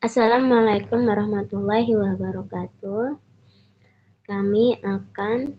Assalamualaikum warahmatullahi wabarakatuh. Kami akan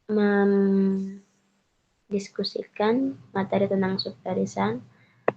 mendiskusikan materi tentang subbarisan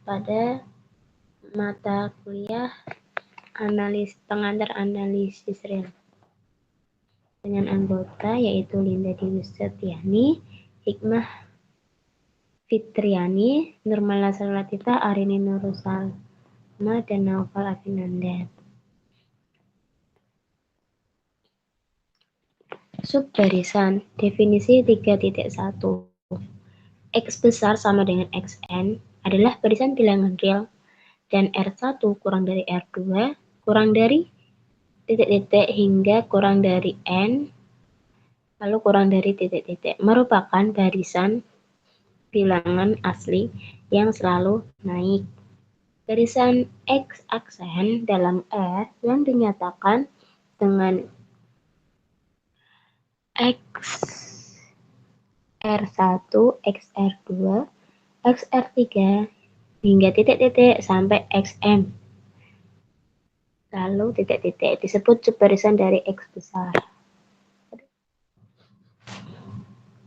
pada mata kuliah pengantar analisis real dengan anggota yaitu Linda Dewi Setiani, Hikmah Fitriani, Nurmala Salatifah, Arini Nurusalma, dan Naufal Afinanda. Subbarisan, definisi 3.1. X besar sama dengan Xn adalah barisan bilangan real dan R1 kurang dari R2 kurang dari titik-titik hingga kurang dari N lalu kurang dari titik-titik merupakan barisan bilangan asli yang selalu naik. Barisan X aksen dalam R yang dinyatakan dengan XR1, XR2, XR3 hingga titik-titik sampai Xm. Lalu titik-titik disebut subbarisan dari X besar.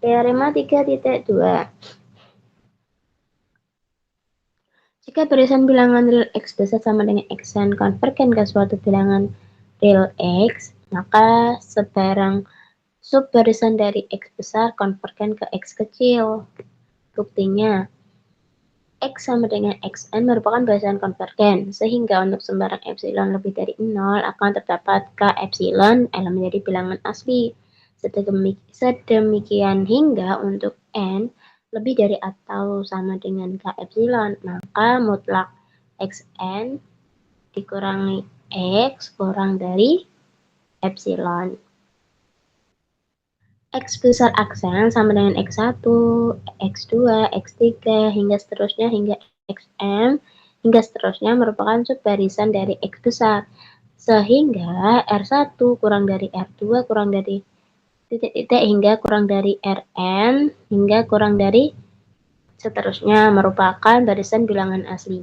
Teorema 3.2. Jika barisan bilangan real X besar sama dengan Xn konvergen ke suatu bilangan real X, maka sebarang subbarisan dari X besar konvergen ke X kecil. Buktinya, X sama dengan Xn merupakan barisan konvergen, sehingga untuk sembarang epsilon lebih dari 0 akan terdapat K epsilon elemen dari bilangan asli. Sedemikian hingga untuk N lebih dari atau sama dengan K epsilon, maka mutlak Xn dikurangi X kurang dari epsilon. X besar aksen sama dengan X1, X2, X3, hingga seterusnya hingga Xm, hingga seterusnya merupakan subbarisan dari X besar. Sehingga R1 kurang dari R2 kurang dari titik-titik hingga kurang dari Rn hingga kurang dari seterusnya merupakan barisan bilangan asli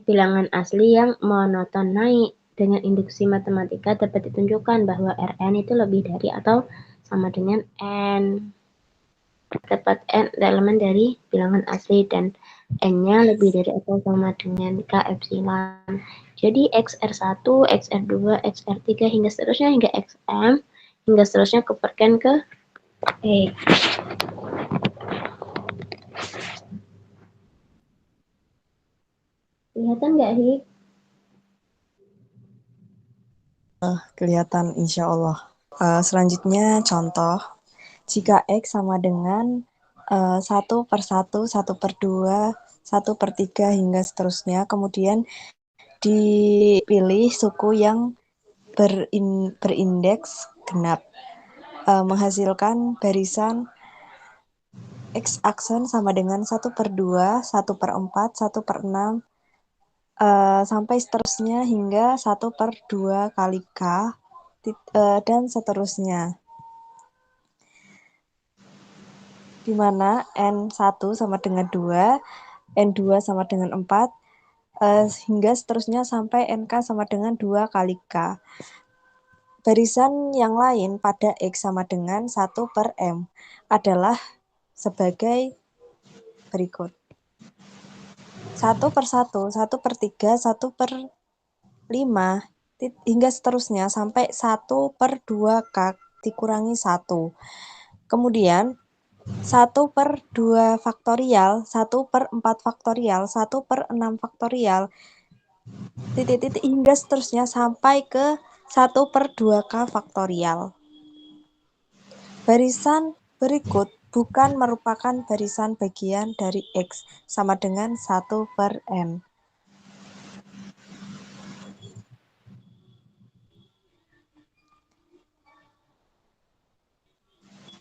bilangan asli yang monoton naik. Dengan induksi matematika dapat ditunjukkan bahwa Rn itu lebih dari atau sama dengan N. Dapat N elemen dari bilangan asli dan N-nya lebih dari atau sama dengan K epsilon. Jadi XR1, XR2, XR3 hingga seterusnya hingga Xm hingga seterusnya konvergen ke X. Kelihatan nggak, Hik? Kelihatan insya Allah. Selanjutnya contoh, jika X sama dengan 1 per 1, 1 per 2, 1 per 3 hingga seterusnya, kemudian dipilih suku yang berindeks genap, menghasilkan barisan X aksen sama dengan 1 per 2, 1 per 4, 1 per 6, sampai seterusnya hingga 1 per 2 kali K, dan seterusnya. Di mana N1 sama dengan 2, N2 sama dengan 4, hingga seterusnya sampai NK sama dengan 2 kali K. Barisan yang lain pada X sama dengan 1 per M adalah sebagai berikut. 1 per 1, 1 per 3, 1 per 5, hingga seterusnya sampai 1 per 2K dikurangi 1. Kemudian 1 per 2 faktorial, 1 per 4 faktorial, 1 per 6 faktorial, titik-titik hingga seterusnya sampai ke 1 per 2K faktorial. Barisan berikut bukan merupakan barisan bagian dari X sama dengan 1 per N.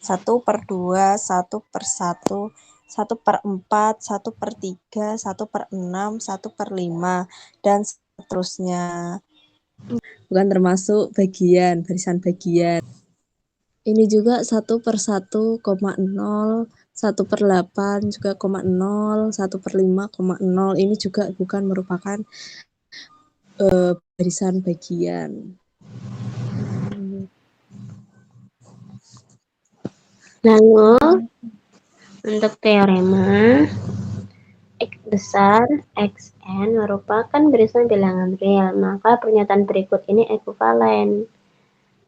1 per 2, 1 per 1, 1 per 4, 1 per 3, 1 per 6, 1 per 5, dan seterusnya. Bukan termasuk barisan bagian. Ini juga 1 per 1,0, 1 per 8 juga 0, 1 per 5,0. Ini juga bukan merupakan barisan bagian. Lalu untuk teorema X besar Xn merupakan barisan bilangan real, maka pernyataan berikut ini ekuivalen,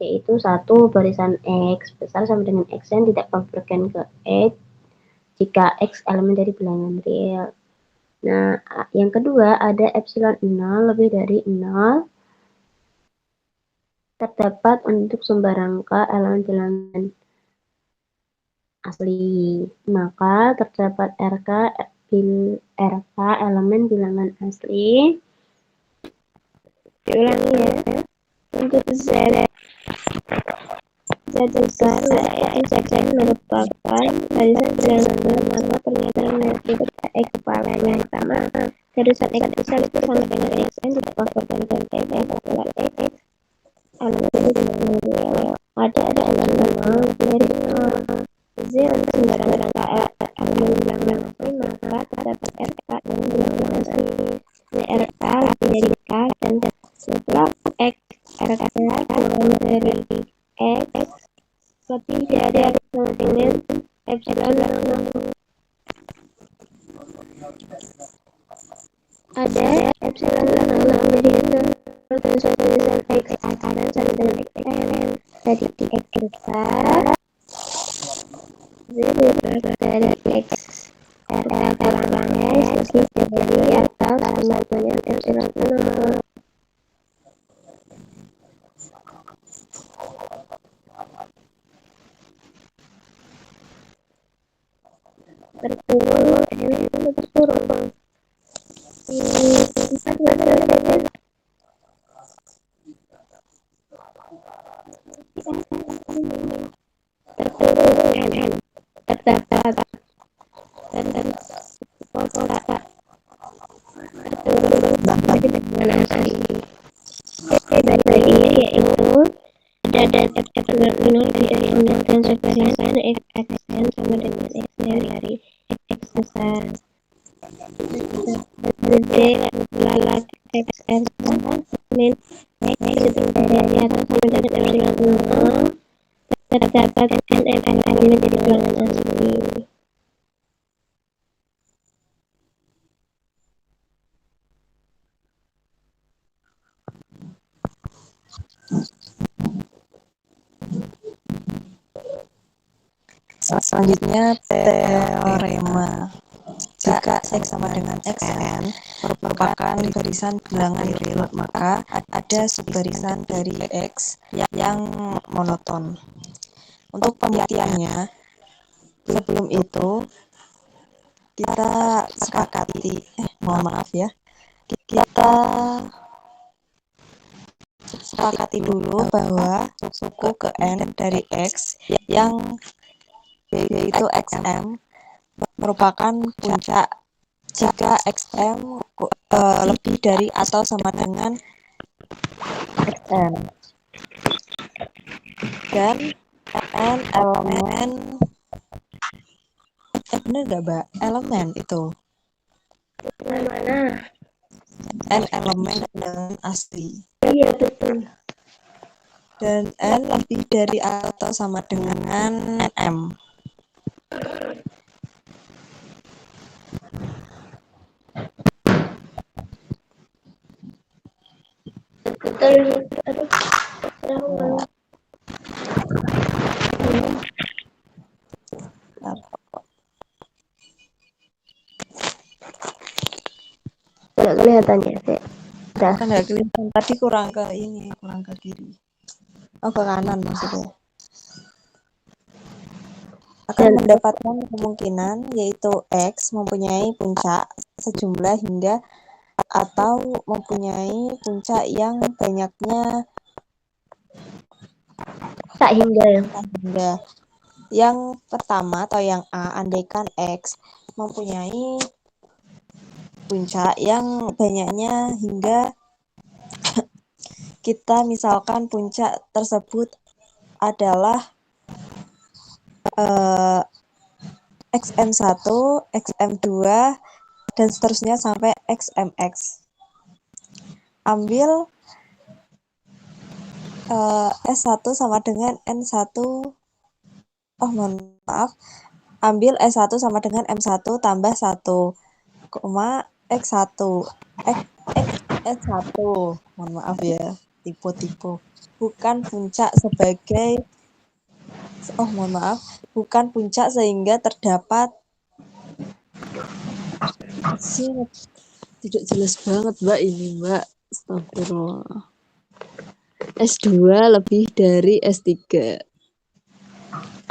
yaitu 1. Barisan X besar sama dengan Xn tidak konvergen ke X jika X elemen dari bilangan real. Nah, yang kedua ada epsilon 0 lebih dari 0 terdapat untuk sembarang K elemen bilangan asli, maka terdapat RK elemen bilangan asli. Diulangi ya, untuk Z besar Zn merupakan barisan bilangan real, maka pernyataan berikut ekuivalen. Yang pertama, barisan X besar itu sama dengan Xn tidak konvergen ke X apabila X elemen dari bilangan real. Ada elemen 0 lebih dari 0. Z untuk sembarang K elemen bilangan asli, maka terdapat RK elemen bilangan asli. RK lebih dari K dan setelah X RK kurang dari X lebih dari sama dengan epsilon 0. Ada epsilon 0 lebih dari 0 dan suatu barisan X akaran sama dengan Xn. Tadi di X besar Z besar dari X RK kurang X lebih dari atau sama dengan epsilon 0. Berkurung, ini itu berkurung. Empat berkurung. Terkurung terdapat dan kota terkurung dengan asli. Baik lagi yaitu ada epsilon 0 lebih dari 0 dan sebarisan Xn sama dengan X dari X besar. Gede adalah Xn min X lebih dari atau sama dengan epsilon 0 terdapat n elemen menjadi bilangan asli. Selanjutnya teorema jika X sama dengan Xn merupakan barisan bilangan real, maka ada subbarisan dari X yang monoton. Untuk pembuktiannya, sebelum itu kita sepakati dulu bahwa suku ke N dari X yang yaitu Xm merupakan puncak jika Xm lebih dari atau sama dengan Xn dan N elemen bener gak Mbak? Elemen itu Mana? N elemen bilangan asli. Iya betul. Dan N lebih dari atau sama dengan M. Betul. Nggak kelihatan ya, Dek? Kan nggak kelihatan, tadi kurang ke kiri. Oh, ke kanan maksudnya. Akan mendapatkan kemungkinan yaitu X mempunyai puncak sejumlah hingga atau mempunyai puncak yang banyaknya tak hingga. Yang pertama atau yang A, andaikan X mempunyai puncak yang banyaknya hingga kita misalkan puncak tersebut adalah XM1, XM2, dan seterusnya sampai XMX. ambil S1 sama dengan N1, mohon maaf, ambil S1 sama dengan M1 tambah 1, X1, S1, mohon maaf ya, tipe-tipe, bukan puncak sebagai, mohon maaf, bukan puncak sehingga terdapat, tidak jelas banget Mbak ini Mbak, astagfirullah. S2 lebih dari S3.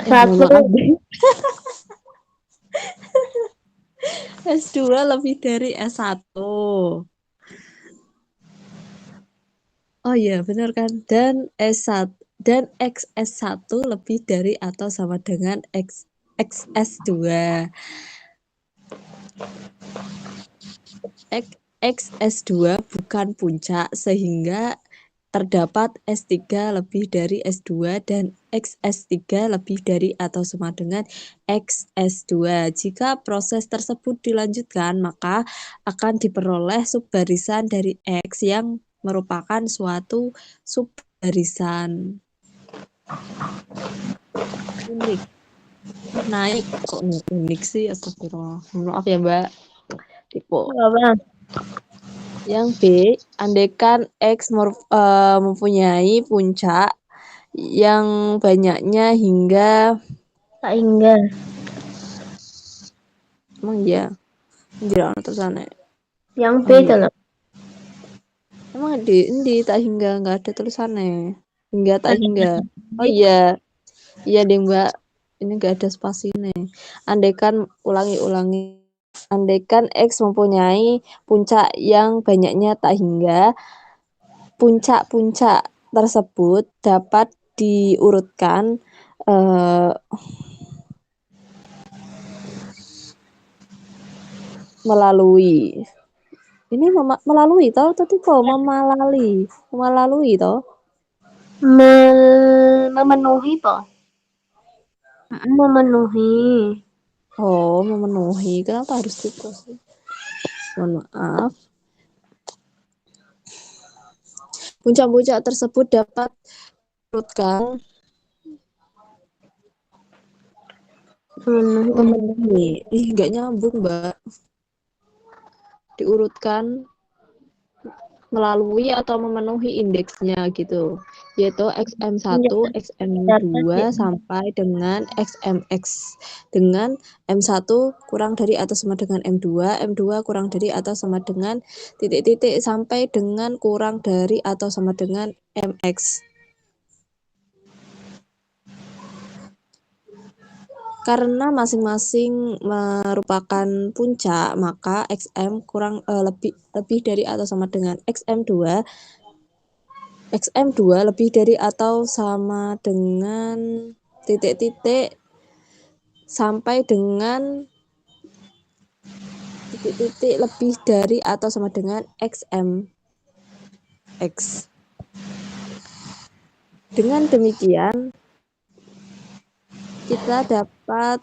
Mohon maaf. S2 lebih dari S1. Oh iya, benar kan? Dan S1 dan XS1 lebih dari atau sama dengan XS2. XS2 bukan puncak sehingga terdapat S3 lebih dari S2 dan XS3 lebih dari atau sama dengan XS2. Jika proses tersebut dilanjutkan, maka akan diperoleh subbarisan dari X yang merupakan suatu subbarisan. Unik. Naik kok unik sih, astagfirullah. Maaf ya, Mbak. Tipe. Yang B, andaikan X mempunyai puncak yang banyaknya hingga emang iya jangan terusannya yang B itu loh. Emang di tak hingga nggak ada tulisannya hingga tak hingga. Oh iya deh Mbak, ini nggak ada spasinya. Andaikan andaikan X mempunyai puncak yang banyaknya tak hingga, puncak-puncak tersebut dapat diurutkan melalui ini melalui toh atau tipe melalui toh Memenuhi toh. Memenuhi. Oh, memenuhi. Kenapa harus tipe sih? Mohon maaf. Puncak-puncak tersebut dapat diurutkan memenuhi. Nggak nyambung, Mbak. Diurutkan melalui atau memenuhi indeksnya gitu, yaitu XM1, XM2 sampai dengan XMX dengan M1 kurang dari atau sama dengan M2, M2 kurang dari atau sama dengan titik-titik sampai dengan kurang dari atau sama dengan MX. Karena masing-masing merupakan puncak, maka XM lebih dari atau sama dengan XM2 lebih dari atau sama dengan titik-titik sampai dengan titik-titik lebih dari atau sama dengan XMX. Dengan demikian kita dapat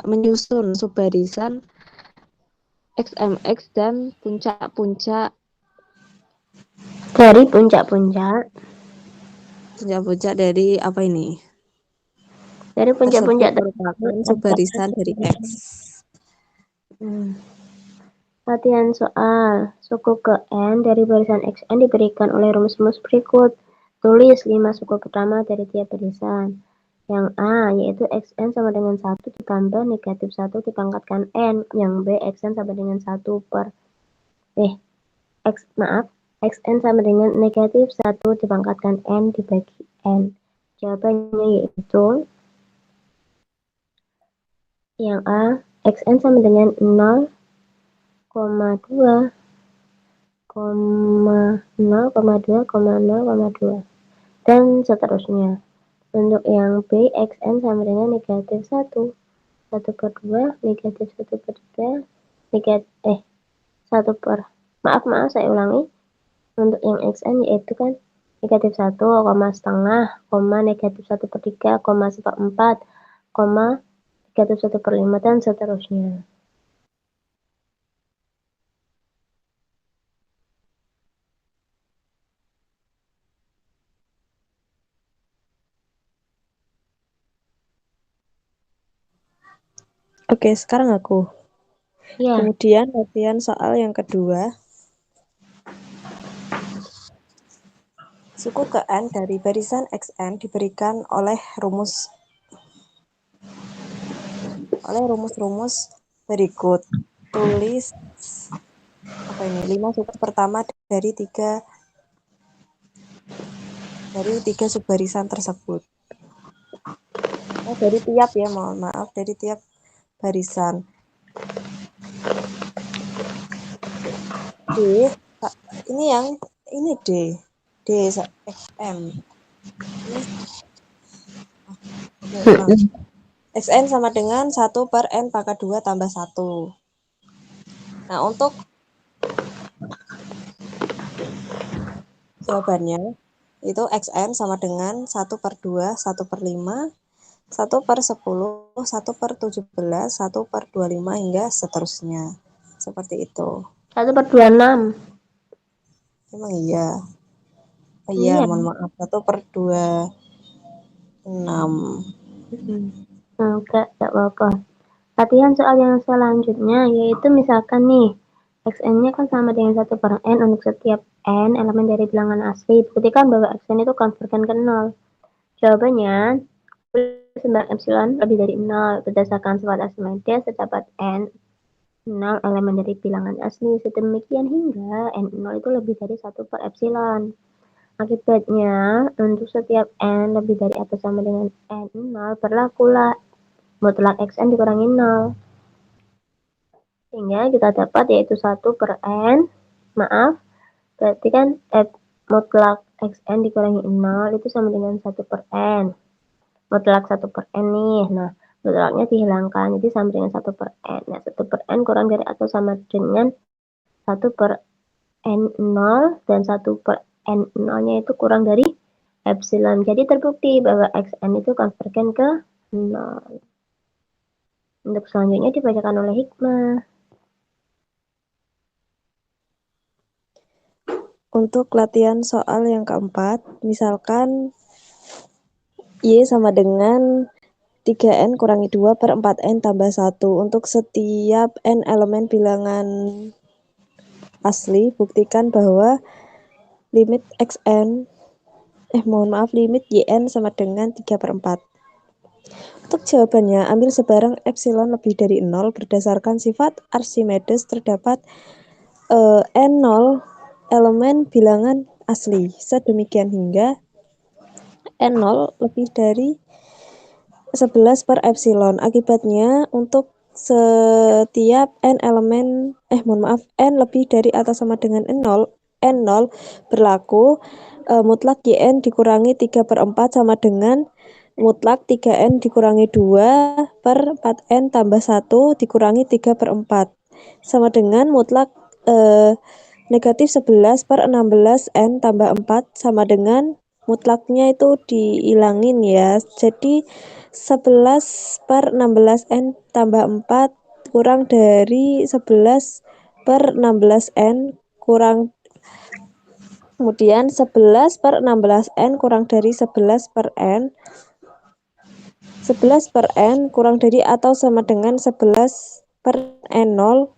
menyusun subbarisan XMX dan puncak-puncak dari puncak-puncak dari apa ini? Dari puncak-puncak merupakan subbarisan dari X. Latihan soal. Suku ke N dari barisan XN diberikan oleh rumus-rumus berikut. Tulis 5 suku pertama dari tiap barisan. Yang A, yaitu XN sama dengan 1 ditambah negatif 1 dipangkatkan N. Yang B, XN sama dengan 1 per XN sama dengan negatif 1 dipangkatkan N dibagi N. Jawabannya yaitu yang A, XN sama dengan 0,2, 0,2, dan seterusnya. Untuk yang B, XN sama dengan negatif 1, 1 per 2, negatif 1 per 3, 1 per, maaf, saya ulangi. Untuk yang XN yaitu kan negatif 1, setengah, negatif 1 per 3, seperempat, negatif 1 per 5, dan seterusnya. Oke, sekarang aku. Ya, Kemudian latihan soal yang kedua. Suku ke N dari barisan XN diberikan oleh rumus berikut. Tulis 5 suku pertama dari tiga subbarisan tersebut. Dari tiap ya, mohon maaf, dari tiap barisan. D, ini D XM. Ini XN sama dengan 1 per N pangkat 2 tambah 1. Nah, untuk jawabannya, itu XN sama dengan 1 per 2, 1 per 5, 1 per 10, 1 per 17, 1 per 25, hingga seterusnya. Seperti itu. 1/26. Emang iya? Oh iya, Iya. mohon maaf. 1 per 26. Enggak apa-apa. Latihan soal yang selanjutnya yaitu misalkan nih, xn-nya kan sama dengan 1 per n untuk setiap n elemen dari bilangan asli. Buktikan bahwa xn itu konvergen ke 0. Jawabannya, sembarang epsilon lebih dari 0 berdasarkan sifat Archimedes terdapat n 0 elemen dari bilangan asli. Sedemikian hingga n0 itu lebih dari 1 per epsilon. Akibatnya, untuk setiap n lebih dari atau sama dengan n0, berlakulah mutlak xn dikurangi 0. Sehingga kita dapat yaitu 1 per n, berarti kan mutlak xn dikurangi 0 itu sama dengan 1 per n. Mutlak 1 per n nih, nah mutlaknya dihilangkan, jadi sama dengan 1 per n. Nah 1 per n kurang dari atau sama dengan 1 per n0 dan 1 per n0 nya itu kurang dari epsilon. Jadi terbukti bahwa xn itu konvergen ke 0. Untuk selanjutnya dibacakan oleh Hikmah. Untuk latihan soal yang keempat, misalkan Y sama dengan 3N kurangi 2 per 4N tambah 1. Untuk setiap N elemen bilangan asli, buktikan bahwa limit XN, limit YN sama dengan 3 per 4. Untuk jawabannya, ambil sebarang epsilon lebih dari 0 berdasarkan sifat Archimedes terdapat N0 elemen bilangan asli. Sedemikian hingga N0 lebih dari 11 per epsilon. Akibatnya, untuk setiap N elemen, N lebih dari atau sama dengan N0 berlaku mutlak YN dikurangi 3 per 4 sama dengan mutlak 3N dikurangi 2 per 4N tambah 1 dikurangi 3 per 4. Sama dengan mutlak negatif 11 per 16N tambah 4 sama dengan mutlaknya itu dihilangin ya. Jadi 11 per 16N tambah 4 kurang dari 11 per 16N kurang, kemudian 11 per 16N kurang dari 11 per N. 11 per N kurang dari atau sama dengan 11 per N0.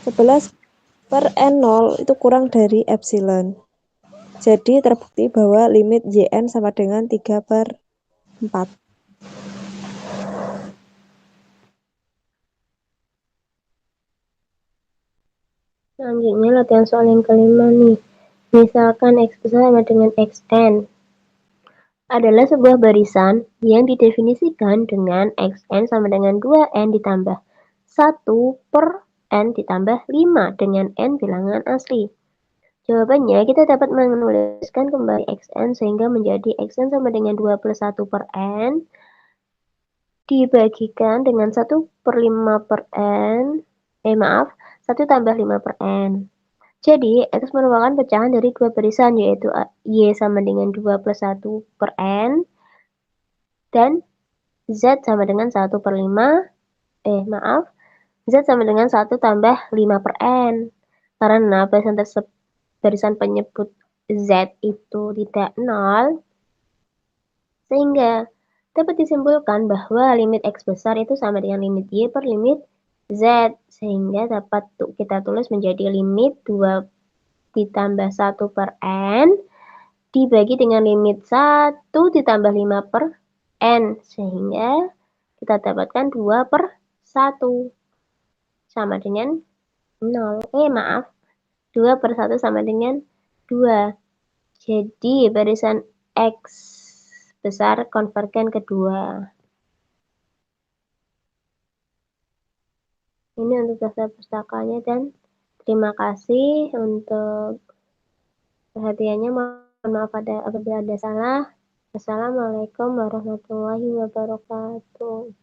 11 per N0 itu kurang dari epsilon. Jadi terbukti bahwa limit YN sama dengan 3 per 4. Selanjutnya latihan soal yang kelima nih. Misalkan x besar sama dengan xn adalah sebuah barisan yang didefinisikan dengan xn sama dengan 2n ditambah 1 per n ditambah 5 dengan n bilangan asli. Jawabannya, kita dapat menuliskan kembali xn sehingga menjadi xn sama dengan 2 plus 1 per n dibagikan dengan 1 per 5 per n, 1 tambah 5 per n. Jadi, X merupakan pecahan dari dua barisan, yaitu Y sama dengan 2 plus 1 per N, dan Z sama dengan 1 per 5, Z sama dengan 1 tambah 5 per N. Karena barisan penyebut Z itu tidak nol, sehingga Dapat disimpulkan bahwa limit X besar itu sama dengan limit Y per limit Z, sehingga dapat kita tulis menjadi limit 2 ditambah 1 per N dibagi dengan limit 1 ditambah 5 per N, sehingga kita dapatkan 2 per 1 sama dengan 0. Maaf, 2 per 1 sama dengan 2. Jadi barisan X besar konvergen kedua. Ini untuk daftar pustakanya dan terima kasih untuk perhatiannya. Mohon maaf apabila ada salah. Assalamualaikum warahmatullahi wabarakatuh.